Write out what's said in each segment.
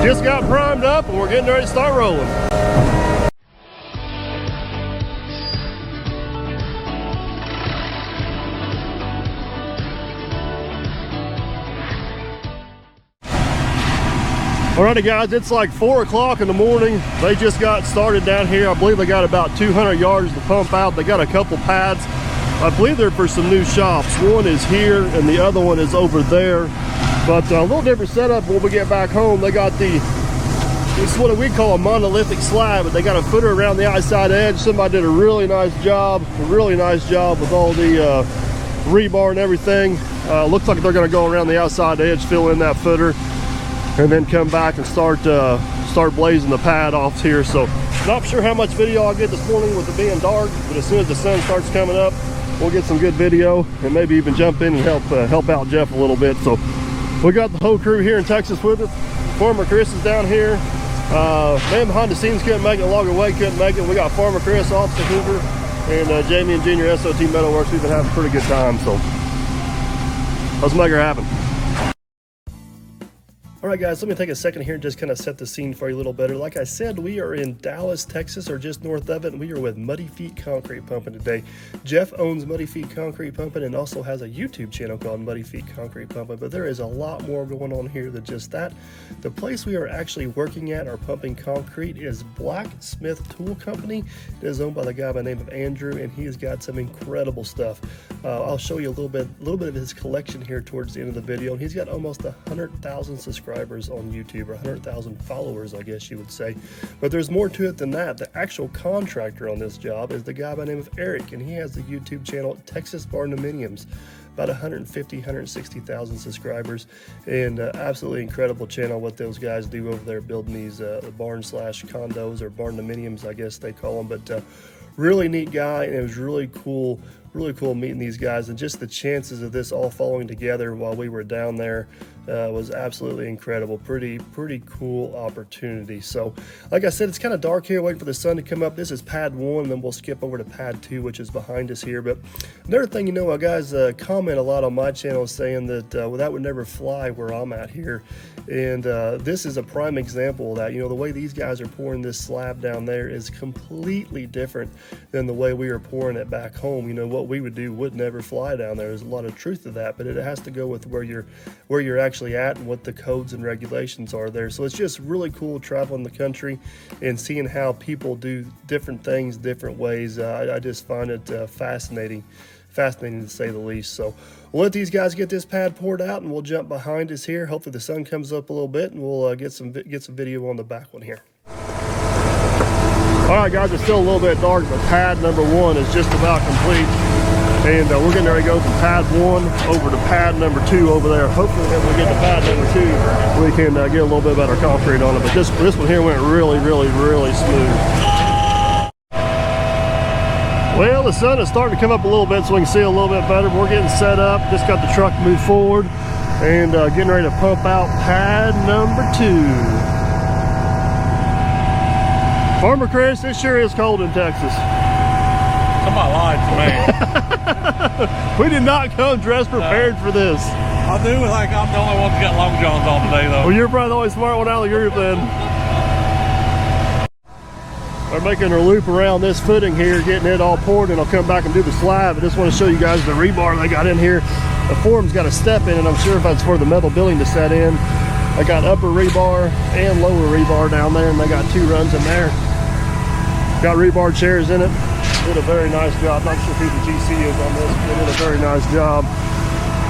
just got primed up and we're getting ready to start rolling. Alrighty guys, it's like 4 o'clock in the morning. They just got started down here. I believe they got about 200 yards to pump out. They got a couple pads. I believe they're for some new shops. One is here and the other one is over there. But a little different setup when we get back home. They got it's what we call a monolithic slab, but they got a footer around the outside edge. Somebody did a really nice job with all the rebar and everything. Looks like they're gonna go around the outside edge, fill in that footer, and then come back and start blazing the pad off here. So not sure how much video I'll get this morning with it being dark, but as soon as the sun starts coming up, we'll get some good video and maybe even jump in and help out Jeff a little bit. So we got the whole crew here in Texas with us. Farmer Chris is down here. Man behind the scenes couldn't make it, Logger Way couldn't make it. We got Farmer Chris, Officer Hoover, and Jamie and Junior SOT Metalworks. We've been having a pretty good time, so let's make her happen. All right, guys, let me take a second here and just kind of set the scene for you a little better. Like I said, we are in Dallas, Texas, or just north of it, and we are with Muddy Feet Concrete Pumping today. Jeff owns Muddy Feet Concrete Pumping and also has a YouTube channel called Muddy Feet Concrete Pumping, but there is a lot more going on here than just that. The place we are actually working at or pumping concrete is Blacksmith Tool Company. It is owned by the guy by the name of Andrew, and he has got some incredible stuff. I'll show you a little bit of his collection here towards the end of the video, and he's got almost 100,000 subscribers on YouTube, or 100,000 followers, I guess you would say. But there's more to it than that. The actual contractor on this job is the guy by the name of Eric, and he has the YouTube channel Texas Barndominus, about 160,000 subscribers, and absolutely incredible channel what those guys do over there building these barn slash condos, or barndominiums, I guess they call them. But really neat guy, and it was really cool meeting these guys, and just the chances of this all falling together while we were down there was absolutely incredible. Pretty cool opportunity. So like I said, it's kind of dark here, waiting for the sun to come up. This is pad 1, and then we'll skip over to pad 2, which is behind us here. But another thing, you know, guys comment a lot on my channel saying that well, that would never fly where I'm at here, and this is a prime example of that. You know, the way these guys are pouring this slab down there is completely different than the way we are pouring it back home. You know, what we would do would never fly down there. There's a lot of truth to that, but it has to go with where you're actually at and what the codes and regulations are there. So it's just really cool traveling the country and seeing how people do different things different ways. I just find it fascinating to say the least. So we'll let these guys get this pad poured out, and we'll jump behind us here. Hopefully the sun comes up a little bit, and we'll get some video on the back one here. All right, guys, it's still a little bit dark, but pad number 1 is just about complete. And we're getting ready to go from pad 1 over to pad number 2 over there. Hopefully when we get to pad number 2, we can get a little bit better concrete on it. But this one here went really smooth. Well, the sun is starting to come up a little bit so we can see a little bit better. We're getting set up, just got the truck moved forward, and getting ready to pump out pad number 2. Farmer Chris, it sure is cold in Texas. Somebody lied to me. We did not come dressed prepared for this. I do like I'm the only one that got long johns on today, though. Well, you're probably the only smart one out of the group then. They're making their loop around this footing here, getting it all poured, and I'll come back and do the slab. I just want to show you guys the rebar they got in here. The form's got a step in it. I'm sure if that's for the metal building to set in. They got upper rebar and lower rebar down there, and they got 2 runs in there. Got rebar chairs in it. Did a very nice job. Not sure who the GC is on this, but they did a very nice job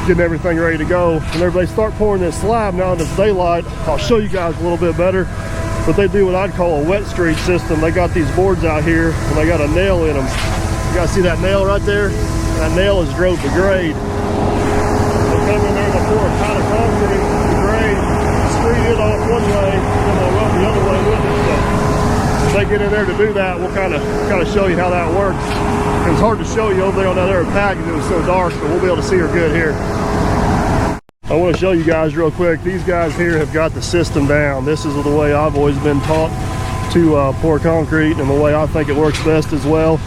getting everything ready to go. Whenever they start pouring this slab now in this daylight, I'll show you guys a little bit better, but they do what I'd call a wet street system. They got these boards out here, and they got a nail in them. You guys see that nail right there? That nail is drove to grade. They'll come in there and they'll pour a pound of concrete to grade, screed it off one way, and then they'll run the other way with it. So if they get in there to do that, we'll kind of show you how that works. It's hard to show you over there on that other pad because it was so dark, but we'll be able to see her good here. I want to show you guys real quick. These guys here have got the system down. This is the way I've always been taught to pour concrete, and the way I think it works best as well.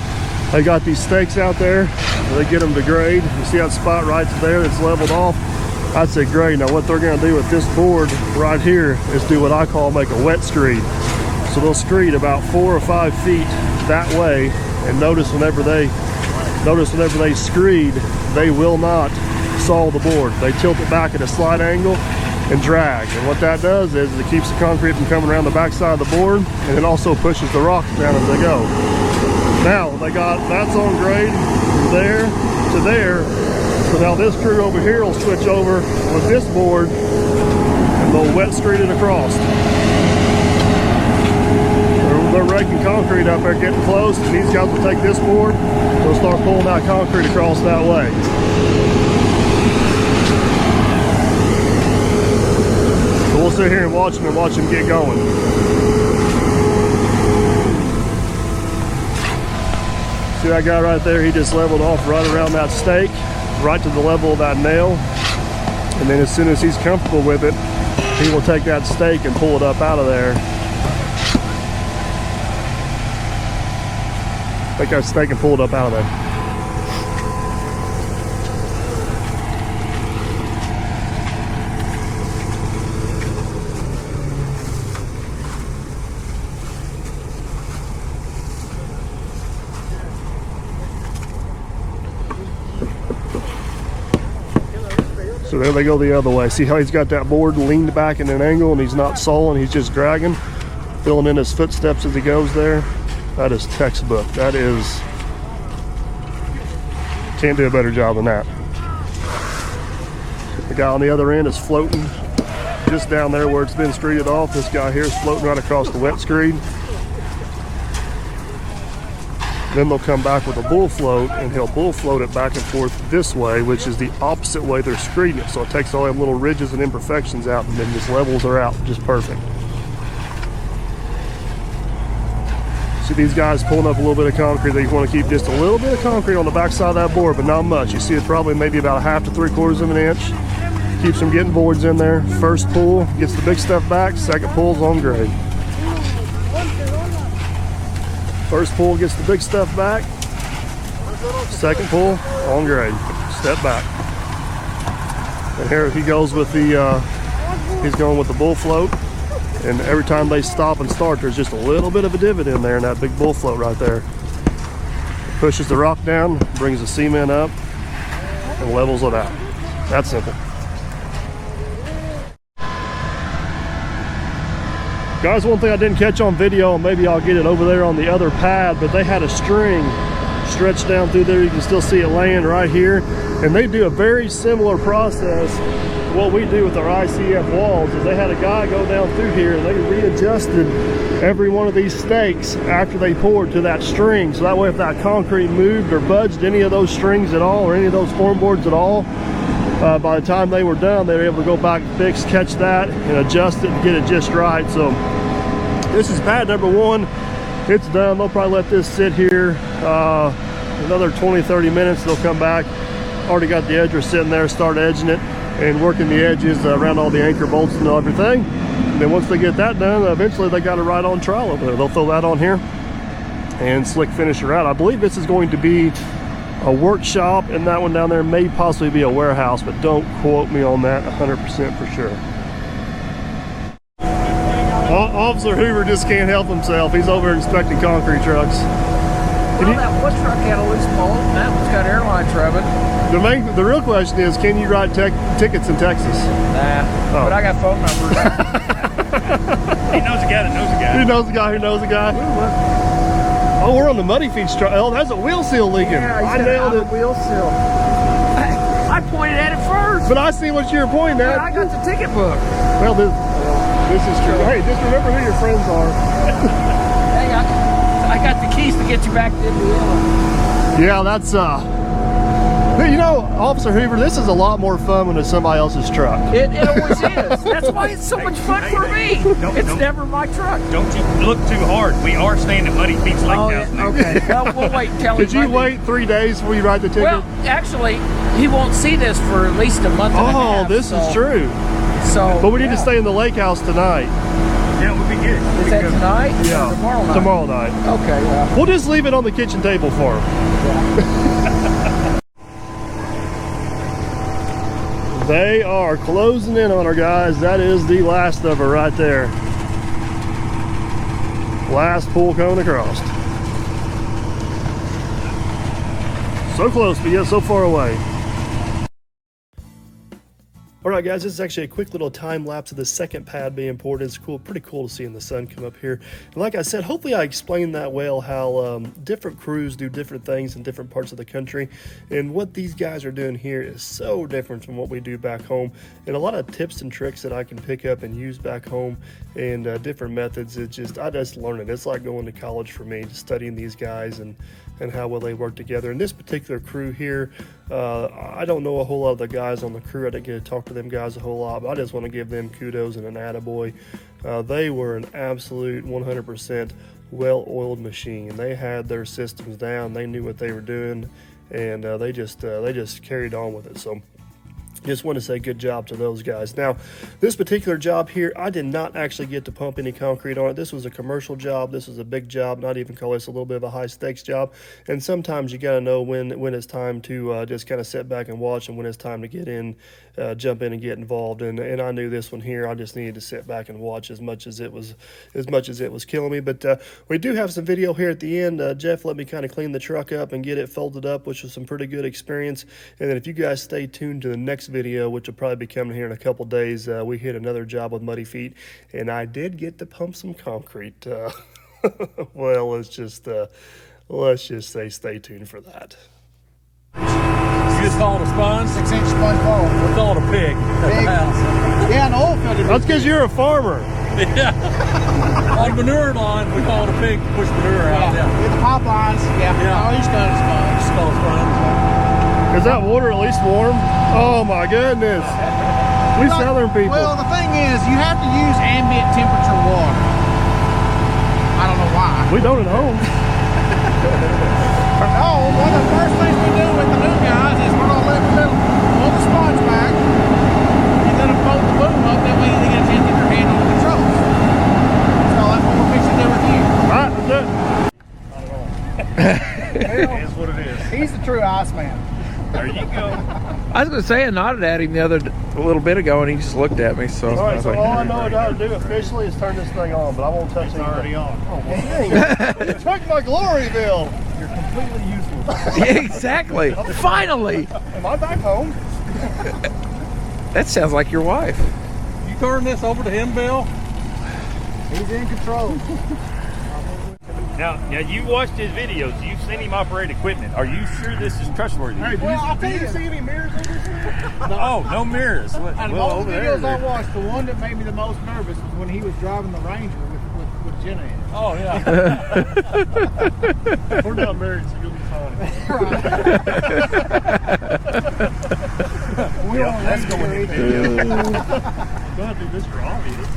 They got these stakes out there. They get them to grade. You see that spot right there that's leveled off. I said, great. Now what they're going to do with this board right here is do what I call make a wet screed. So they'll screed about 4 or 5 feet that way, and notice whenever they screed, they will not saw the board. They tilt it back at a slight angle and drag, and what that does is it keeps the concrete from coming around the back side of the board, and it also pushes the rocks down as they go. Now they got that's on grade from there to there, so now this crew over here will switch over with this board and they'll wet screed it across. They're raking concrete up there getting close, and these guys will take this board, they'll start pulling that concrete across that way. So we'll sit here and watch them get going. See that guy right there? He just leveled off right around that stake, right to the level of that nail. And then as soon as he's comfortable with it, he will take that stake and pull it up out of there. Take that stake and pull it up out of there. So there they go the other way. See how he's got that board leaned back in an angle and he's not sawing, he's just dragging, filling in his footsteps as he goes there. That is textbook. That is, can't do a better job than that. The guy on the other end is floating just down there where it's been screeded off. This guy here is floating right across the wet screed. Then they'll come back with a bull float, and he'll bull float it back and forth this way, which is the opposite way they're screeding it. So it takes all them little ridges and imperfections out, and then just levels are out just perfect. See these guys pulling up a little bit of concrete. They want to keep just a little bit of concrete on the back side of that board, but not much. You see it's probably maybe about 1/2 to 3/4 of an inch. Keeps them getting boards in there. First pull gets the big stuff back, second pull's on grade. First pull gets the big stuff back, second pull on grade, step back. And here he goes with the, he's going with the bull float, and every time they stop and start, there's just a little bit of a divot in there in that big bull float right there. Pushes the rock down, brings the cement up, and levels it out. That's simple. Guys, one thing I didn't catch on video, and maybe I'll get it over there on the other pad, but they had a string stretched down through there. You can still see it laying right here. And they do a very similar process to what we do with our ICF walls. Is they had a guy go down through here and they readjusted every one of these stakes after they poured to that string. So that way if that concrete moved or budged any of those strings at all, or any of those form boards at all, by the time they were done, they were able to go back, fix, catch that, and adjust it and get it just right. So this is pad number 1. It's done. They'll probably let this sit here another 20-30 minutes. They'll come back. Already got the edger sitting there, start edging it and working the edges around all the anchor bolts and everything. And then once they get that done, eventually they got it right on trial over there. They'll throw that on here and slick finish her out. I believe this is going to be a workshop, and that one down there may possibly be a warehouse, but don't quote me on that 100% for sure. Officer Hoover just can't help himself. He's over inspecting concrete trucks. Well, that one truck had a loose bolt, and that one's got airline rubbing. The real question is, can you write tickets in Texas? Nah, but I got phone numbers. He knows a guy that knows a guy. He knows a guy who knows a guy. Oh, we're on the Muddy Feet truck. Oh, that's a wheel seal leaking. Yeah, I nailed it. Wheel seal. I pointed at it first. But I see what you're pointing at. But I got the ticket book. Well, this is true. Hey, just remember who your friends are. Hey, I got the keys to get you back to Indiana. Yeah, that's you know, Officer Hoover, this is a lot more fun when it's somebody else's truck. It always is. That's why it's so much fun for me. It's never my truck. Don't you look too hard. We are staying at Muddy Feet's Lake House now. Okay. Well, we'll wait until Did you wait 3 days before you write the ticket? Well, actually, he won't see this for at least a month and a half. Oh, this is true. So, but we need to stay in the lake house tonight. Yeah, it would be good. Is that tonight? Yeah. Or tomorrow night? Tomorrow night. Okay, well. We'll just leave it on the kitchen table for him. They are closing in on her, guys. That is the last of her right there. Last pull cone across. So close, but yet so far away. All right, guys, this is actually a quick little time lapse of the second pad being poured. It's cool, pretty cool to see in the sun come up here. And like I said, hopefully I explained that well, how different crews do different things in different parts of the country. And what these guys are doing here is so different from what we do back home. And a lot of tips and tricks that I can pick up and use back home, and different methods. I just learn it. It's like going to college for me, studying these guys and how well they work together. And this particular crew here, I don't know a whole lot of the guys on the crew. I didn't get to talk to them guys a whole lot, but I just want to give them kudos and an attaboy. They were an absolute 100% well-oiled machine. They had their systems down. They knew what they were doing, and they just carried on with it. So just want to say good job to those guys. Now, this particular job here, I did not actually get to pump any concrete on it. This was a commercial job. This was a big job, not even call this a little bit of a high stakes job. And sometimes you got to know when it's time to just kind of sit back and watch, and when it's time to get in, jump in and get involved. And I knew this one here, I just needed to sit back and watch as much as it was killing me. But we do have some video here at the end. Jeff let me kind of clean the truck up and get it folded up, which was some pretty good experience. And then if you guys stay tuned to the next video, which will probably be coming here in a couple days, we hit another job with Muddy Feet, and I did get to pump some concrete. Well, let's just say stay tuned for that. You just call it a sponge? 6-inch sponge ball. We call it a pig at the house. Yeah, an oil filter. That's because you're a farmer. Yeah. On manure line, we call it a pig to push manure out. Yeah. With the pipelines, yeah. All used to a sponge. Just call it a sponge. Is that water at least warm? Oh my goodness. We southern people. Well, the thing is, you have to use ambient temperature water. I don't know why. We don't at home. No, one of the first things we do with the new guys is we're going to pull the sponge back, and then fold the boom up, that way they get a chance to get their hand on the controls. So that's what we're fixing to do with you. All right, that's it. Not at all. It is what it is. He's the true Iceman. There you go. I was going to say, I nodded at him a little bit ago, and he just looked at me. So All right, I was so like, all I know how to do officially is turn this thing on, but I won't touch it. It's already on. Oh, well, dang. You took my glory, Bill. You're completely useless. yeah, exactly. Finally. Am I back home? That sounds like your wife. You turn this over to him, Bill? He's in control. Now, you watched his videos. You've seen him operate equipment. Are you sure this is trustworthy? Well, I'll tell you, see any mirrors on this thing? Oh, no mirrors. Out of Well, all the over videos I watched, the one that made me the most nervous was when he was driving the Ranger with Jenna in it. Oh, yeah. We're not married, so you'll be fine. We don't That's going in video. Gotta do this for obvious.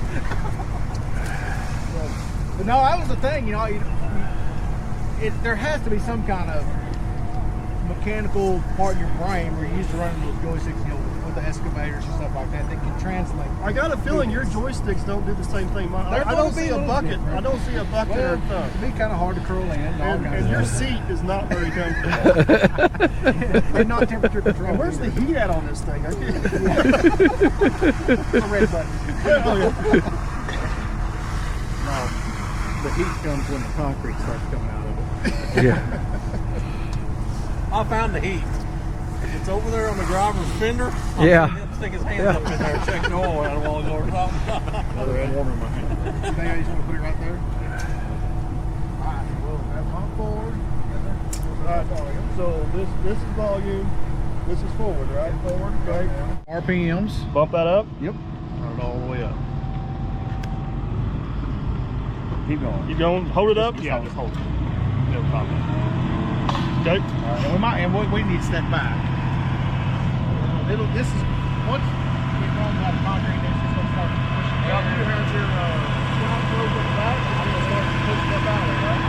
But no, that was the thing, there has to be some kind of mechanical part in your brain where you're used to running those joysticks, with the excavators and stuff like that can translate. I got a feeling your joysticks don't do the same thing. They're I don't gonna be see a a little bucket. different. I don't see a bucket or a thumb. It'd be kind of hard to curl in. And your seat is not very comfortable. And not temperature control. And where's the heat at on this thing? The red button. Oh, yeah. The heat comes when the concrete starts coming out of it. Yeah. I found the heat. It's over there on the driver's fender. Yeah. He'll stick his hands up in there, check the oil out while he's over top. Another red warmer in my hand. You think I just want to put it right there? Alright, well, that pump forward. Alright, so this is volume. This is forward, right? Forward, okay. RPMs. Bump that up. Yep. Turn it all the way up. Keep going. You going? Hold it up? Yeah, just hold it. No problem. Okay. And we need to step back. This is once we run that concrete, it's just gonna start pushing. Y'all do have your ground close at the back. I'm gonna start to push that out, right?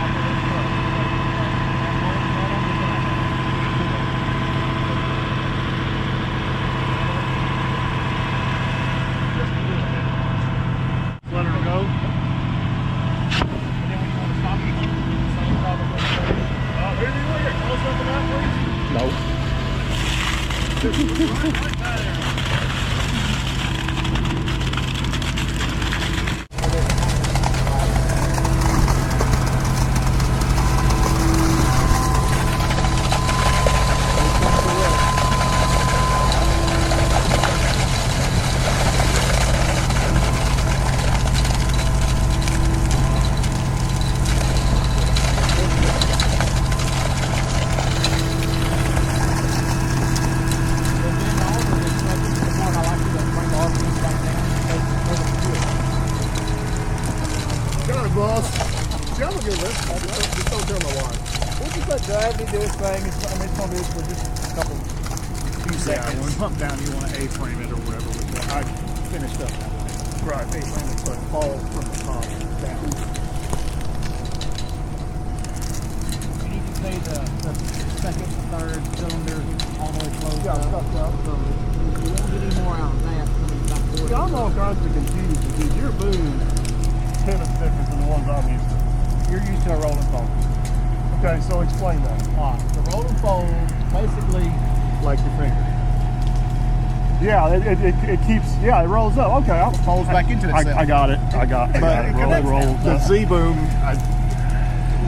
Let her go. And then when you want to stop, you keep the same problem. Here you look at close up in that, please. No. Right there. this thing. It's going to be for just a few seconds. When we pump down, you want to A-frame it or whatever. I finished up that way. Right, A-frame it so it falls from the top down. You need to say the second, third cylinder all the way closed up. So you won't get any more out of that. Yeah, I'm all kinds of confused because your boom is 10 is different than the ones I'm used to. You're used to a rolling fold. Okay, so explain that. The rolling fold basically Like your finger. Yeah, it keeps, yeah, it rolls up. Okay. it folds back into itself. I got it. I got it. Rolls The up. Z-boom, a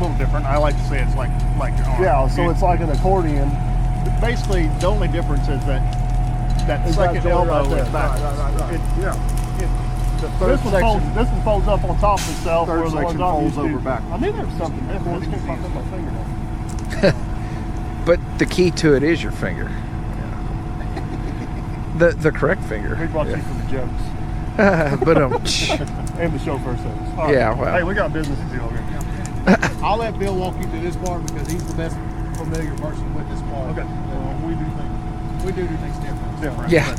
little different. I like to say it's like your arm. Yeah, so it's like an accordion. Basically, the only difference is that Is that second joint elbow right there. is back. Right. The third section. This one folds up on top of itself. Third where the section ones I'm folds used to- over back. I knew there was something different. I just can't pop up my finger now. But the key to it is your finger. The correct finger. We brought you for the jokes. But And the chauffeur service. All right. Yeah, well. Hey, we got business to do over here. I'll let Bill walk you through this part because he's the best familiar person with this part. Okay. Well, we do things We do things different. different. Yeah.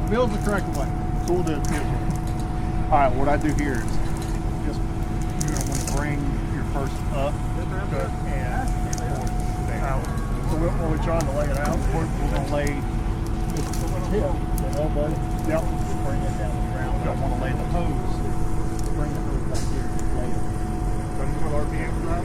Bill's the correct way. So we'll do it this way. All right, what I do here is just you're going to want to bring your first up and forward down. So when we're trying to lay it out, We're going to lay the elbow. Yep. bring it down the ground. We don't want to lay the hose. Bring the hose back here and lay it. What RPM for that?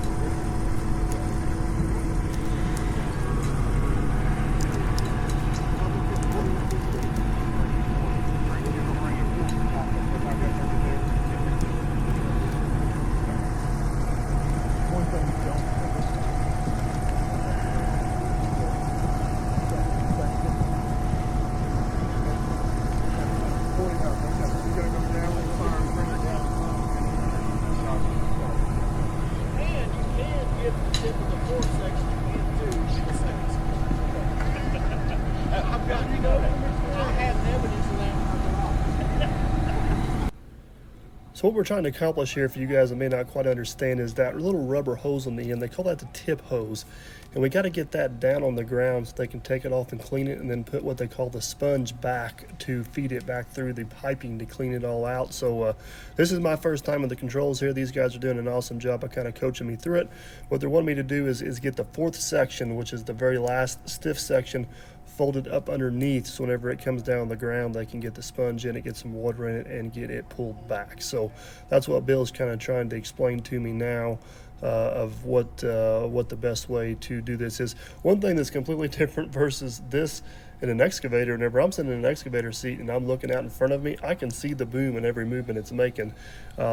So what we're trying to accomplish here, for you guys that may not quite understand, is that little rubber hose on the end. They call that the tip hose. And we got to get that down on the ground so they can take it off and clean it, and then put what they call the sponge back to feed it back through the piping to clean it all out. So this is my first time with the controls here. These guys are doing an awesome job of kind of coaching me through it. What they want me to do is get the fourth section, which is the very last stiff section, folded up underneath, so whenever it comes down on the ground they can get the sponge in it, get some water in it, and get it pulled back. So that's what Bill's kind of trying to explain to me now, of what the best way to do this is. One thing that's completely different versus this in an excavator, whenever I'm sitting in an excavator seat and I'm looking out in front of me, I can see the boom and every movement it's making.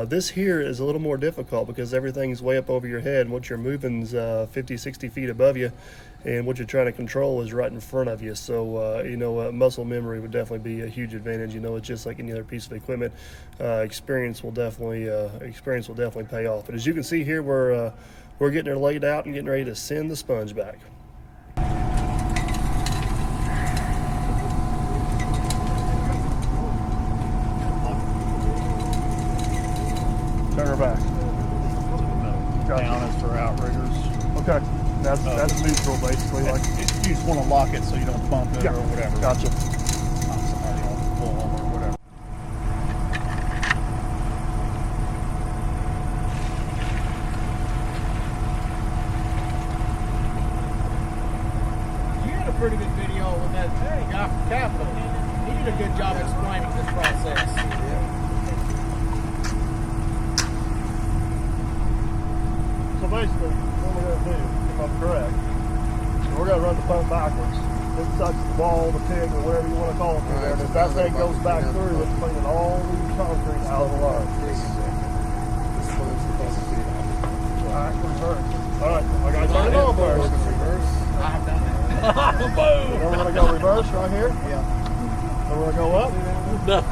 This here is a little more difficult because everything's way up over your head, and what you're moving is 50, 60 feet above you, and what you're trying to control is right in front of you. So muscle memory would definitely be a huge advantage. It's just like any other piece of equipment. Experience will definitely pay off. But as you can see here, we're getting her laid out and getting ready to send the sponge back. Turn her back. Down is for outriggers. Okay, that's neutral basically. Like You just want to lock it so you don't bump it or whatever. Gotcha. Knock somebody off the pole or whatever. You had a pretty good video with that guy from Capitol. He did a good job explaining this process. So basically, what we're going to do, if I'm correct, we're going to run the pump backwards. It touches the ball, the pig, or whatever you want to call it through there. And if that thing goes back through, it's cleaning all the concrete out of the line. Alright, reverse. Alright, I got to turn it on first. I have done that. Boom! We're going to go reverse right here. Yeah. And we're going to go up. No.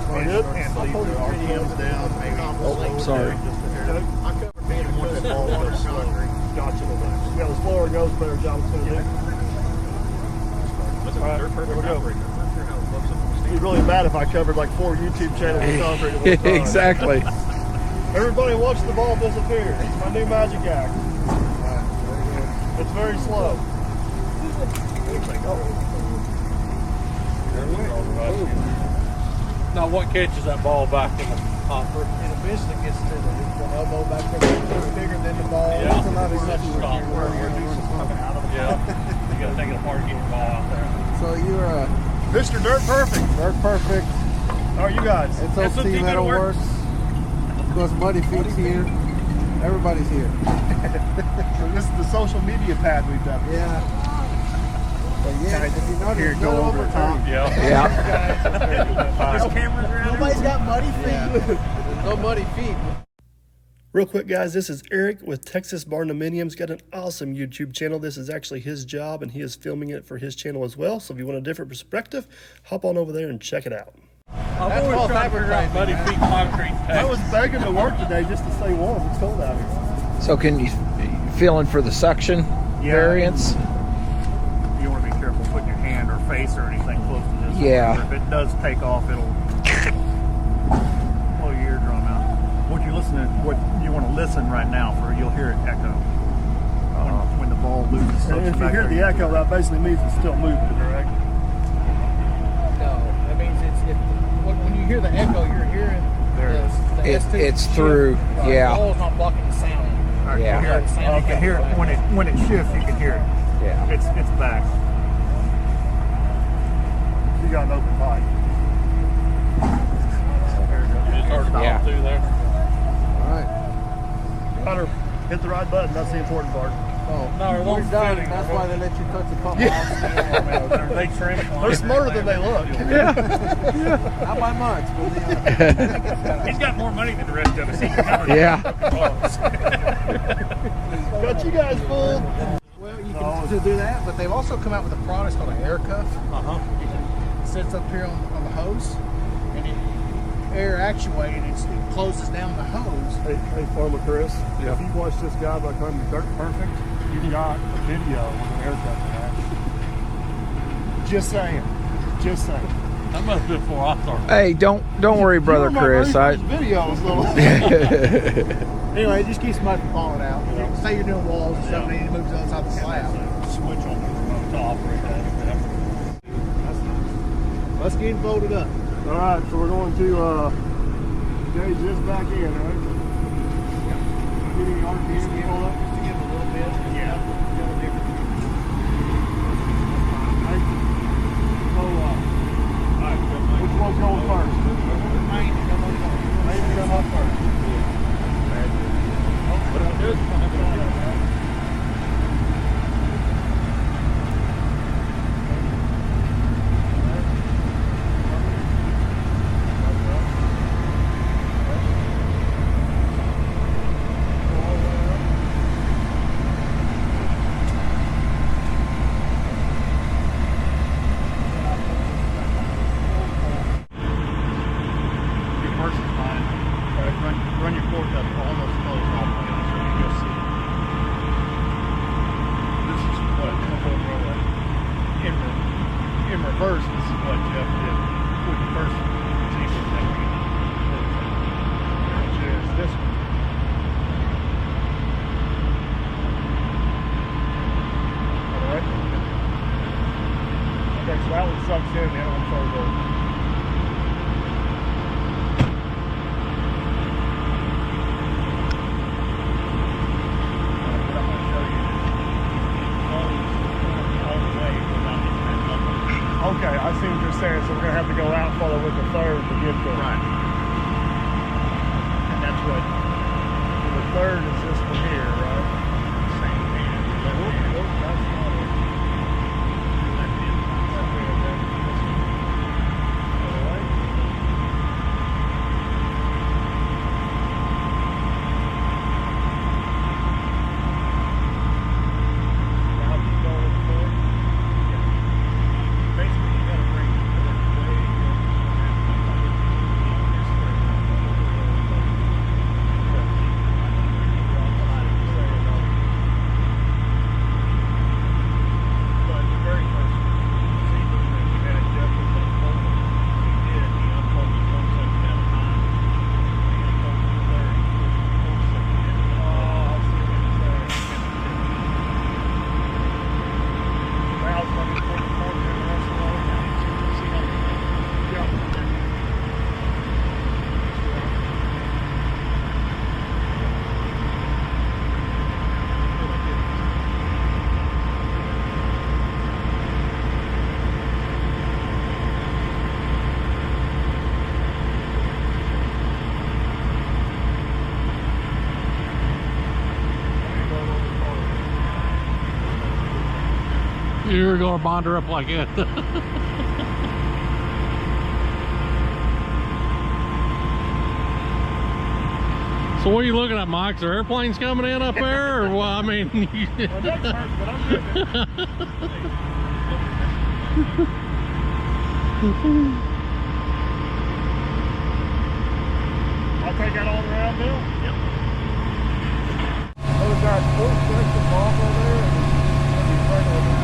We're good. And leave the RPMs down, maybe. Oh, sorry. I covered being one that ball was slippery. Gotcha. Yeah, the slower it goes, the better job it's going to do. Alright, here we go. It'd be really bad if I covered like 4 YouTube channels of concrete at one time. Exactly. Everybody watch the ball disappear. It's my new magic act. It's very slow. Now, what catches that ball back in the hopper? It eventually gets to the elbow back there. It's bigger than the ball. Yeah. It's a lot of Stop where your stuff. juice is coming out of the pump. You got to take it apart and get your ball out there. So you're Mr. Dirt Perfect. Dirt Perfect. How are you guys? SOT SOT Metal Metalworks. Works. Of course, Muddy Feet's here. Everybody's here. So this is the social media pad we've done. Yeah. But yeah, if you notice, Here, go over the top. Yeah. There's cameras around. Nobody's got muddy feet. There's no muddy feet. Real quick, guys, this is Eric with Texas Barndominus. He's got an awesome YouTube channel. This is actually his job, and he is filming it for his channel as well. So if you want a different perspective, hop on over there and check it out. I've That's always all tried to figure out Muddy fabricating, Feet concrete I was tanks. begging to work today just to stay warm. It's cold out here. So can you feeling for the suction variance? You want to be careful putting your hand or face or anything close to this. Yeah. If it does take off, it'll blow your eardrum out. What you want to listen right now for, you'll hear it echo when the ball loses. And if you hear the echo, that basically means it's still moving, correct? No, that means when you hear the echo, you're hearing It's through, yeah. The ball's not blocking the sound. Yeah. You can hear it when it shifts. You can hear it. Yeah. It's back. You got an open pipe. It's hard to Yeah. talk through there. All right. Hunter, hit the right button. That's the important part. Oh, No, it won't we're done. fit. That's why they let you touch the pump Yeah. off. They trim it. They're smarter than they look. Not by much, but He's got more money than the rest of us. He can cover Yeah. Got you guys fooled. well, you can still do that. But they've also come out with a product called an air cuff. Uh-huh. It sits up here on the hose, and it air actuated. It closes down the hose. Hey, Farmer Chris. If you watch this guy by calling Dirt Perfect, you got a video with an haircut for that. Just saying. Just saying. That must have been before I started. Hey, don't worry, brother Chris. Videos, little. Anyway, it just keeps mud from falling out. Say you're doing walls and stuff, and you need to move to the other side of the slab. switch on the remote to operate that. Let's get him folded up. All right, so we're going to gauge this back in, right? Getting RPM Just to give it a little bit. Yeah. So, which one's going first? Maybe come up first. Run your fork up almost close all the way on so you can see it. This is what in reverse, this is what Jeff did with the first sequence that we which is this one. Alright. Okay, so that one sucks in, the other one throws over. Okay, I see what you're saying. So we're going to have to go out and follow with the third to get the... Right. And that's what... The third is this one here, right? Same hand. That's not it. You were going to bond her up like that. So what are you looking at, Mike? Is there airplanes coming in up there? Or, well, I mean... Well, that's hurt, but I'm good. I'll take that all around, Bill? Yep. Those guys full section off over there, and it's regular down.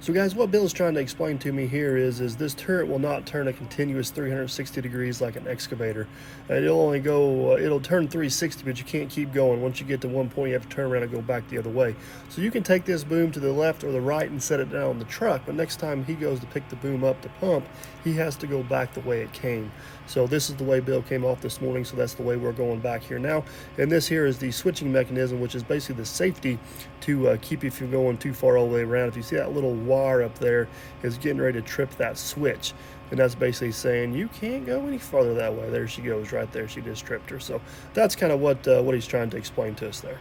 So guys, what Bill is trying to explain to me here is this turret will not turn a continuous 360 degrees like an excavator. It'll only go, it'll turn 360, but you can't keep going. Once you get to one point, you have to turn around and go back the other way. So you can take this boom to the left or the right and set it down on the truck, but next time he goes to pick the boom up to pump, he has to go back the way it came. So this is the way Bill came off this morning, so that's the way we're going back here now. And this here is the switching mechanism, which is basically the safety to keep you from going too far all the way around. If you see that little wire up there is getting ready to trip that switch, and that's basically saying you can't go any farther that way. There she goes right there. She just tripped her. So that's kind of what he's trying to explain to us there.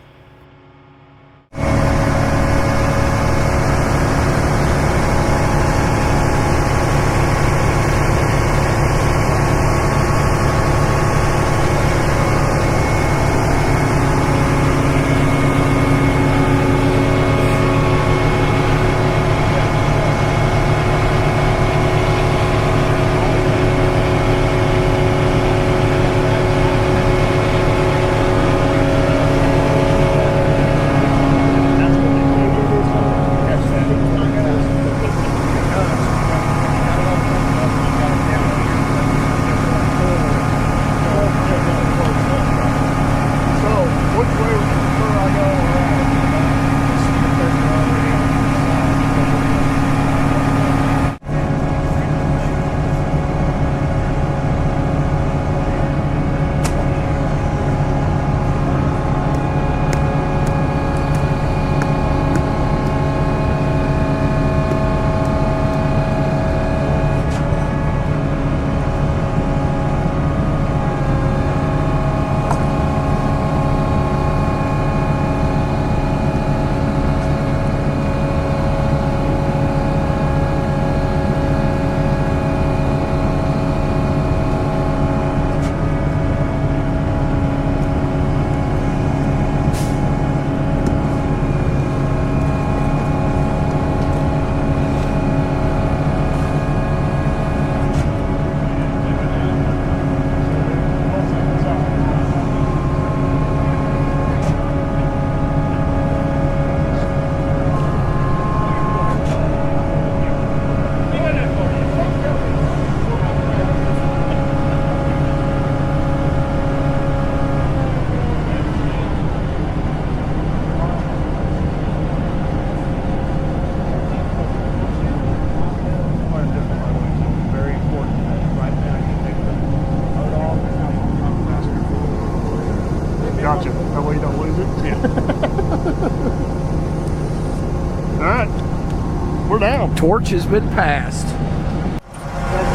down. Torch has been passed.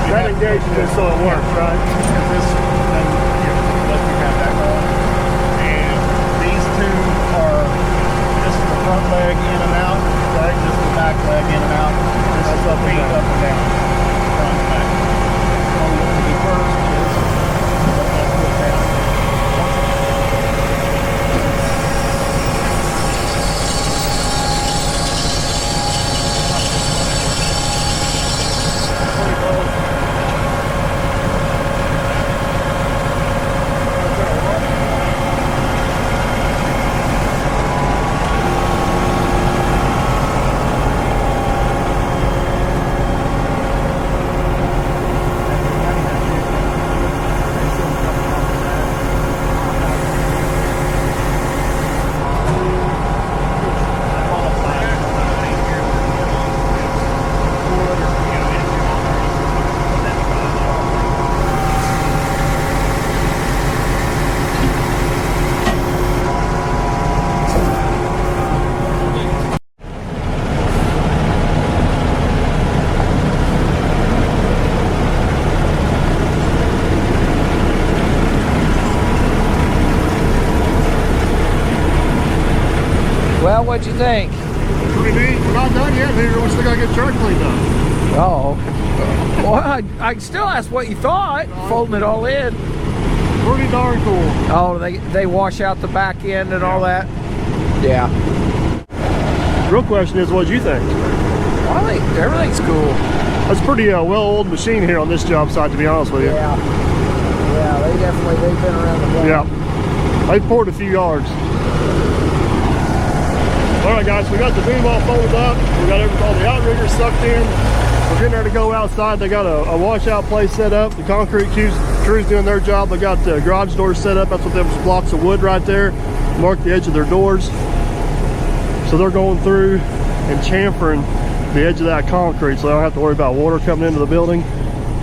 That engages it so it works, right? This, then, let you have that going. And these two are, this is the front leg in and out, right? This is the back leg in and out. This is the feet up and down. Front and back. What we want to do first is, let's put it down. Well, what'd you think? Pretty neat. We're not done yet here. We still got to get chart cleaned up. Oh. Well, I still ask what you thought, folding it all in. Pretty darn cool. Oh, they wash out the back end and all that? Yeah. The real question is, what do you think? Well, I think everything's cool. That's a pretty well-oiled machine here on this job site, to be honest with you. Yeah. Yeah, they've been around the block. Yeah. They poured a few yards. All right, guys, we got the boom all folded up. We got all the outriggers sucked in. We're getting ready to go outside. They got a washout place set up. The concrete crew's doing their job. They got the garage doors set up. That's what them blocks of wood right there mark the edge of their doors. So they're going through and chamfering the edge of that concrete, so they don't have to worry about water coming into the building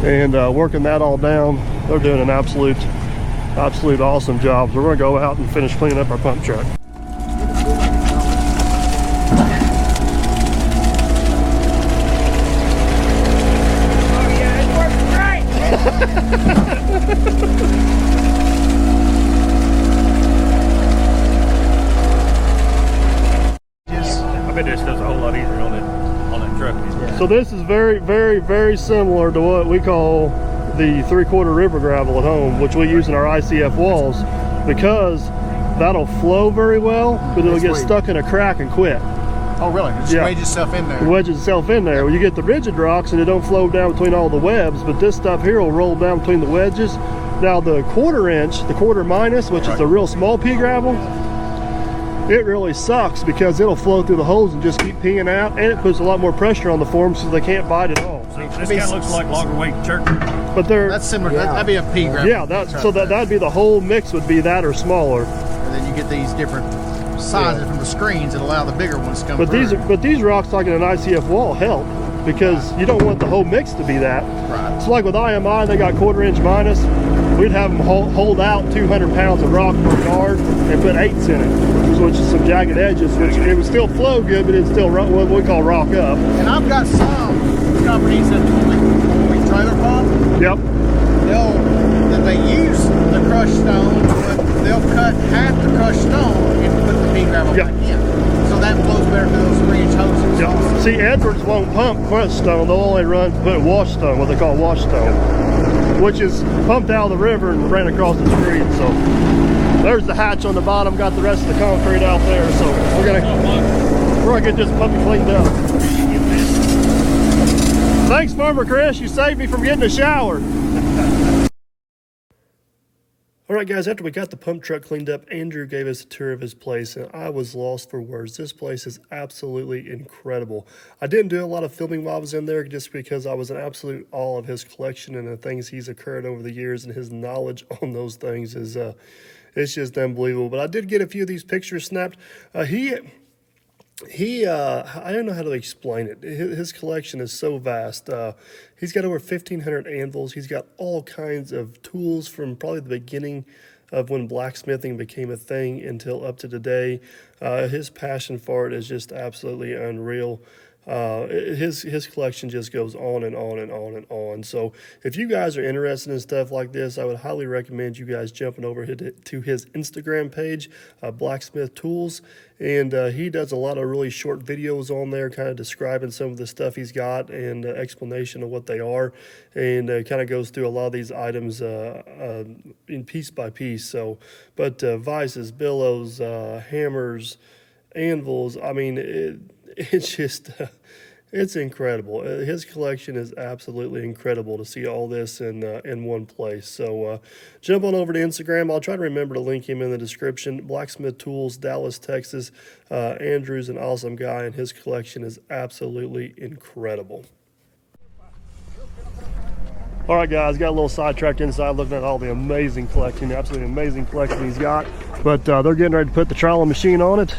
and working that all down. They're doing an absolute awesome job. So we're gonna go out and finish cleaning up our pump truck. I bet this does a whole lot easier on that truck. So this is very, very, very similar to what we call the 3/4 river gravel at home, which we use in our ICF walls, because that'll flow very well, but it'll get stuck in a crack and quit. Oh, really? It just wedges itself in there. It wedges itself in there. Well, you get the rigid rocks and it don't flow down between all the webs, but this stuff here will roll down between the wedges. Now the 1/4 inch, the 1/4 minus, which is the real small pea gravel, it really sucks because it'll flow through the holes and just keep peeing out, and it puts a lot more pressure on the form so they can't bite at all. So this kind of looks like logger weight church. But they're That's similar. That'd be a pea gravel. yeah, that'd be the whole mix would be that or smaller. And then you get these different sizes from the screens that allow the bigger ones to come through. But these rocks, like in an ICF wall, help because you don't want the whole mix to be that. Right. So like with IMI, they got 1/4 inch minus. We'd have them hold out 200 pounds of rock per yard and put 8s in it, which is some jagged edges, which it would still flow good, but it's still what we call rock up. And I've got some companies that when we trailer pump, Yep. that they use the crushed stone, but they'll cut half the crushed stone and put the pea gravel Yep. back in. So that flows better through those 3-inch hoses. Yep. See, Edwards won't pump crushed stone. They'll only put wash stone, what they call wash stone, which is pumped out of the river and ran across the street. So there's the hatch on the bottom, got the rest of the concrete out there. So we're gonna get this puppy cleaned up. Thanks, Farmer Chris. You saved me from getting a shower. All right, guys, after we got the pump truck cleaned up, Andrew gave us a tour of his place, and I was lost for words. This place is absolutely incredible. I didn't do a lot of filming while I was in there just because I was in absolute awe of his collection and the things he's occurred over the years, and his knowledge on those things is it's just unbelievable. But I did get a few of these pictures snapped. I don't know how to explain it. His collection is so vast. He's got over 1,500 anvils. He's got all kinds of tools from probably the beginning of when blacksmithing became a thing until up to today. His passion for it is just absolutely unreal. his collection just goes on and on and on and on. So if you guys are interested in stuff like this, I would highly recommend you guys jumping over to his Instagram page, Blacksmithtools, and he does a lot of really short videos on there, kind of describing some of the stuff he's got and explanation of what they are, and kind of goes through a lot of these items in piece by piece. So, but vices, billows, hammers, anvils, I mean, it's just it's incredible. His collection is absolutely incredible to see all this in one place. So jump on over to Instagram. I'll try to remember to link him in the description. Blacksmithtools, Dallas, Texas. Andrew's an awesome guy, and his collection is absolutely incredible. All right, guys, got a little sidetracked inside looking at all the amazing collection, absolutely amazing collection he's got. But they're getting ready to put the trolling machine on it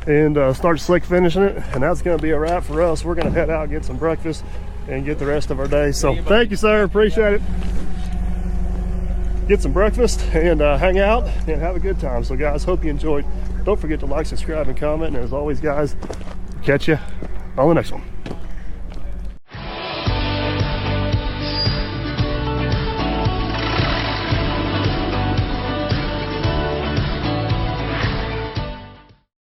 and start slick finishing it, and that's going to be a wrap for us. We're going to head out, get some breakfast, and get the rest of our day. So thank you, sir. Appreciate it. Get some breakfast and hang out and have a good time. So guys, hope you enjoyed. Don't forget to like, subscribe, and comment. And as always, guys, catch you on the next one.